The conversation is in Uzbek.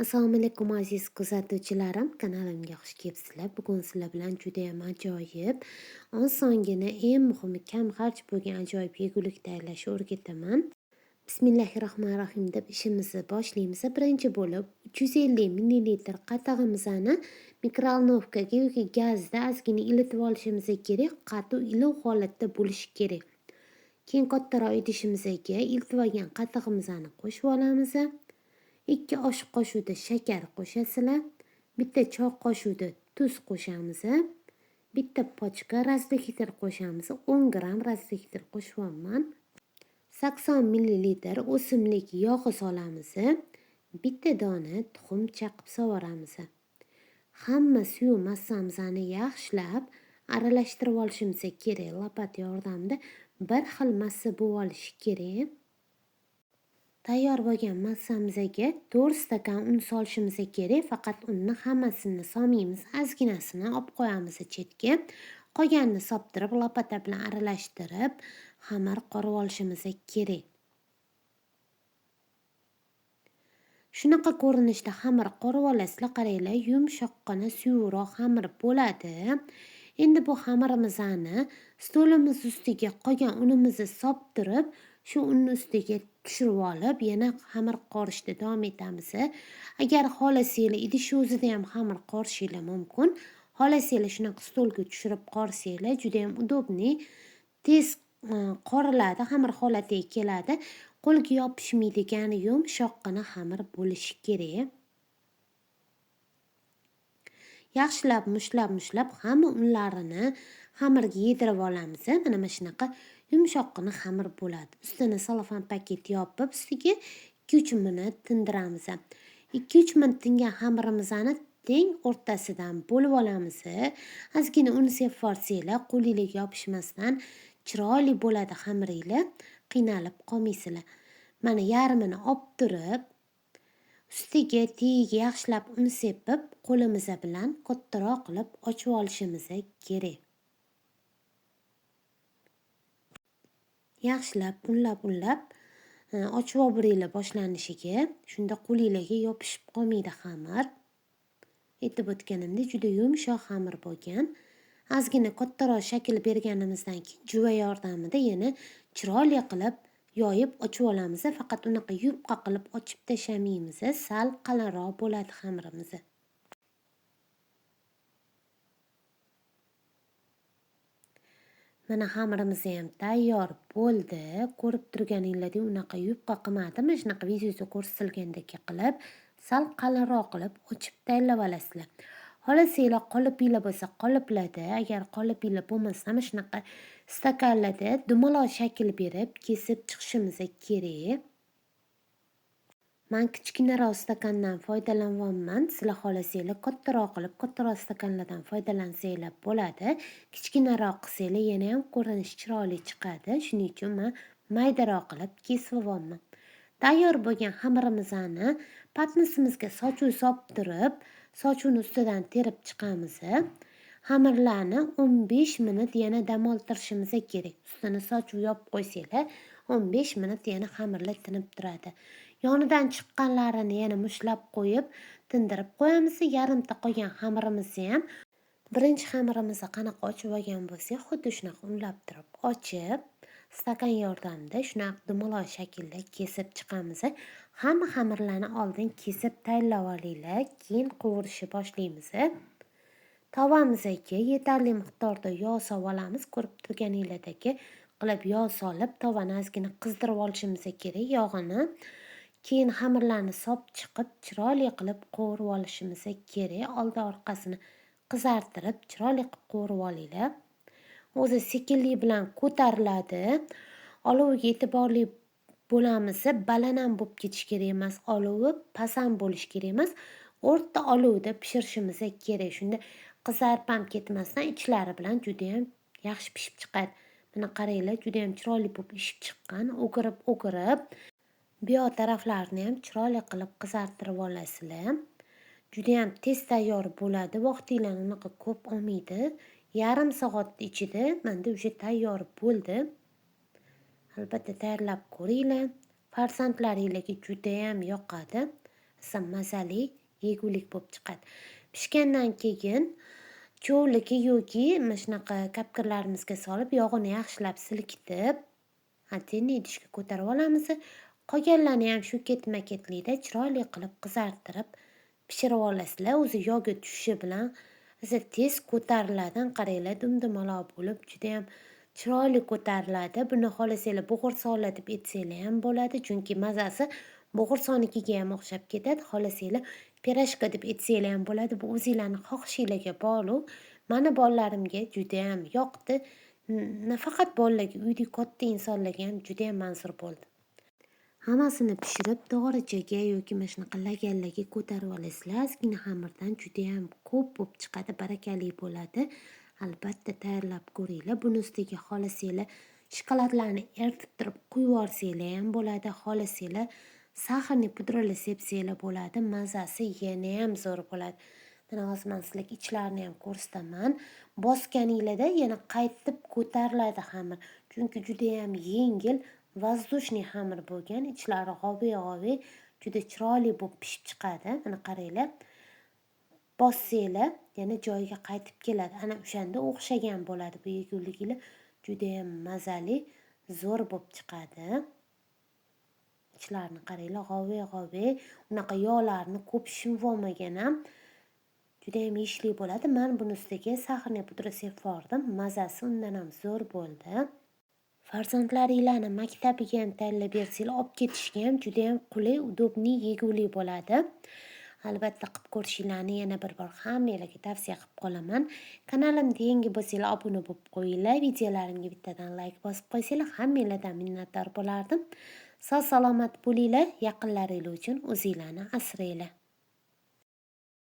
Assalomu alaykum aziz kuzatuvchilarim, kanalimga xush kelibsizlar. Bugun sizlar bilan juda ham ajoyib, osongina, eng muhimi kam xarj bo'lgan ajoyib yegulik tayyorlashni o'rgataman. Bismillahirrohmanirrohim deb ishimizni boshlaymiz. Birinchi bo'lib 350 ml qatig'imizni mikrovolnovkaga yoki gazda ozgina ilitib olishimiz kerak. Qatiq iliq holatda bo'lishi kerak. Keyin kattaroq idishimizga iltib olgan qatig'imizni qo'shib olamiz. 2 osh qoshiqda shakar qo'shasizlar. Bitta choy qoshiqda tuz qo'shamiz. Bitta pochka razlikitr qo'shamiz. 10 gram razlikitr qo'shyapman. 80 ml o'simlik yog'i solamiz. Bitta dona tuxum chaqib sovuramiz. Hamma suv massamizni yaxshilab aralashtirib olishimiz kerak. Lopat yordamida bir xil massa bo'lib olishi kerak. Tayyor bo'lgan massamizga 4 stakan un solishimiz kerak. Faqat unni hammasini solmaymiz, ozginasini olib qo'yamiz chetga. Qolganini soltirib, lopata bilan aralashtirib, xamir qorib olishimiz kerak. Shunaqa ko'rinishda xamir qorib olasizlar, qaranglar, yumshoqqina suyuqroq xamir bo'ladi. Endi bu xamirimizni stolimiz ustiga qolgan unimizni soltirib, shu unni ustiga tushirib olib, yana xamir qorishda davom etamiz. Agar xohlasanglar, idish o'zida ham xamir qorishinglar mumkin. Xohlasanglar shunaqa stolga tushirib qorsanglar, juda ham udobniy, tez qoriladi, xamir holatiga keladi. Qo'lga yopishmaydigan yumshoqqina xamir bo'lishi kerak. Yaxshilab mushlab hamma unlarini xamirga yedirib olamiz. Mana shunaqa yumshoqqina xamir bo'ladi. Ustini selofan paket yopib, ustiga 2-3 minut tindiramiz. 2-3 minut tingan xamirimizni teng o'rtasidan bo'lib olamiz. Ozgina un sepib olsanglar, qo'lingizga yopishmasdan chiroyli bo'ladi xamiringlar. Qiynalib qolmaysizlar. Mana yarmini olib turib, ustiga tagiga yaxshilab un sepib, qo'limiz bilan kattaroq qilib ochib olishimiz kerak. Yaxshilab unlab ochib olinglar boshlanishiga, shunda qo'lingizga yopishib qolmaydi xamir. Aytib o'tganimdek, juda yumshoq xamir bo'lgan. Ozgina kattaroq shakl berganimizdan keyin juva yordamida yana chiroyli qilib yoyib ochib olamiz. Faqat unaqa yupqa qilib ochib tashlamaymiz. Sal qalinroq bo'ladi xamirimiz. Mana xamirimiz ham tayyor bo'ldi. Ko'rib turganinglardek unaqa yupqa qilmadim. Shunaqa videoda ko'rsatilgandek qilib, sal qalinroq qilib ochib tayyorlab olasizlar. Xohlasanglar qolipinglar bo'lsa qoliplarda, agar qolipinglar bo'lmasa, mana shunaqa stakanlarda dumaloq shakl berib kesib chiqishimiz kerak. Men kichkinaroq stakandan foydalanyapman. Sizlar xohlasanglar kattaroq qilib, kattaroq stakanlardan foydalansanglar bo'ladi. Kichkinaroq qilsanglar yana ham ko'rinish chiroyli chiqadi. Shuning uchun men maydaroq qilib kesib olyapman. Tayyor bo'lgan xamirimizni patnisimizga sochuv solib, sochuvni ustidan terib chiqamiz. Xamirlarni 15 minut yana dam oltirishimiz kerak. Ustini sochuv yopib qo'ysanglar, 15 minut yana xamirlar tinib turadi. Yonidan chiqqanlarini yana mushlab qo'yib, tindirib qo'yamiz. Yarimta qolgan xamirimizni ham birinchi xamirimizni qanaqa ochib olgan bo'lsak, xuddi shunaqa unlab turib ochib, stakan yordamida shunaqa dumaloq shaklda kesib chiqamiz. Hamma xamirlarni oldin kesib tayyorlab olinglar, keyin qovurishni boshlaymiz. Tovamizga yetarli miqdorda yog' solib olamiz. Ko'rib turganinglardek qilib yog' solib, tovani ozgina qizdirib olishimiz kerak yog'ini. Keyin xamirlarni solib chiqib, chiroyli qilib qovurib olishimiz kerak. Oldi orqasini qizartirib, chiroyli qilib qovurib olinglar. O'zi sekinlik bilan ko'tariladi. Oloviga e'tiborli bo'lamiz. Balanam bo'lib ketish kerak emas, olovi pasand bo'lish kerak emas. O'rta olovda pishirishimiz kerak. Shunda qizarib ham ketmasdan ichlari bilan juda ham yaxshi pishib chiqadi. Mana qaranglar, juda ham chiroyli bo'lib pishib chiqqan. O'girib bu yoq taraflarini ham chiroyli qilib qizartirib olasizlar. Juda ham tez tayyor bo'ladi. Vaqtinglarni unaqa ko'p olmaydi. Yarim soat ichida menda уже tayyor bo'ldi. Albatta tayyorlab ko'ringlar. Farzandlaringizga juda ham yoqadi. mazali yegulik bo'lib chiqadi. Pishgandan keyin cho'ligi yoki mana shunaqa kapkirlarimizga solib, yog'ini yaxshilab silkitib, отдельный idishga ko'tarib olamiz. Qolganlarini ham shu ketma-ketlikda chiroyli qilib qizartirib pishirib olasizlar. O'zi yog'i tushishi bilan tez ko'tariladi. Qaranglar, dumdumaloq bo'lib, juda ham chiroyli ko'tariladi. Buni xohlasanglar bo'g'irsoqlar deb aytsanglar ham bo'ladi, chunki mazasi bo'g'irsoqnikiga ham o'xshab ketadi. Xohlasanglar pirojka deb aytsanglar ham bo'ladi. Bu o'zinglarning xohishinglarga bog'liq. Mani bolalarimga juda ham yoqdi. Nafaqat bolalarga, uydagi katta insonlarga ham juda ham manzur bo'ldi. Hammasini pishirib, dog'richaga yoki mana shunaqa laganlarga ko'tarib olasizlar. Ozgina xamirdan juda ham ko'p bo'lib chiqadi, barakali bo'ladi. Albatta tayyorlab ko'ringlar. Buni ustiga xohlasanglar shokoladlarni eritib turib quyib yuborsanglar ham bo'ladi. Xohlasanglar saharni pudrali sepsanglar bo'ladi. Mazasi yana ham zo'r bo'ladi. Mana hozir men sizlarga ichlarini ham ko'rsataman. Bosganinglarda yana qaytib ko'tariladi xamir. Chunki juda ham yengil, vazdushniy xamir bo'lgan, ichlari g'oviy-g'oviy, juda chiroyli bo'lib pishib chiqadi. Mana qaranglar. Bossanglar yana joyiga qaytib keladi. Ana o'shanda o'xshagan bo'ladi bu yeguliklar. Juda ham mazali, zo'r bo'lib chiqadi. Ichlarini qaranglar, g'oviy-g'oviy, unaqa yog'larni ko'p shimib olmagan ham juda ham yeyishli bo'ladi. Men buni ustiga saharni pudra sepib yubordim. Mazasi undan ham zo'r bo'ldi. Farzandlaringlarni maktabiga ham tayyorlab bersanglar, olib ketishga ham juda ham qulay, udobniy yegulik bo'ladi. Albatta qilib ko'rishinglarni yana bir bor hammanglarga tavsiya qilib qolaman. Kanalimga yangi bo'lsanglar obuna bo'lib qo'yinglar. Videolarimga bittadan like bosib qo'ysanglar hammanglardan minnatdor bo'lardim. Sog' salomat bo'linglar, yaqinlaringiz uchun o'zinglarni asranglar.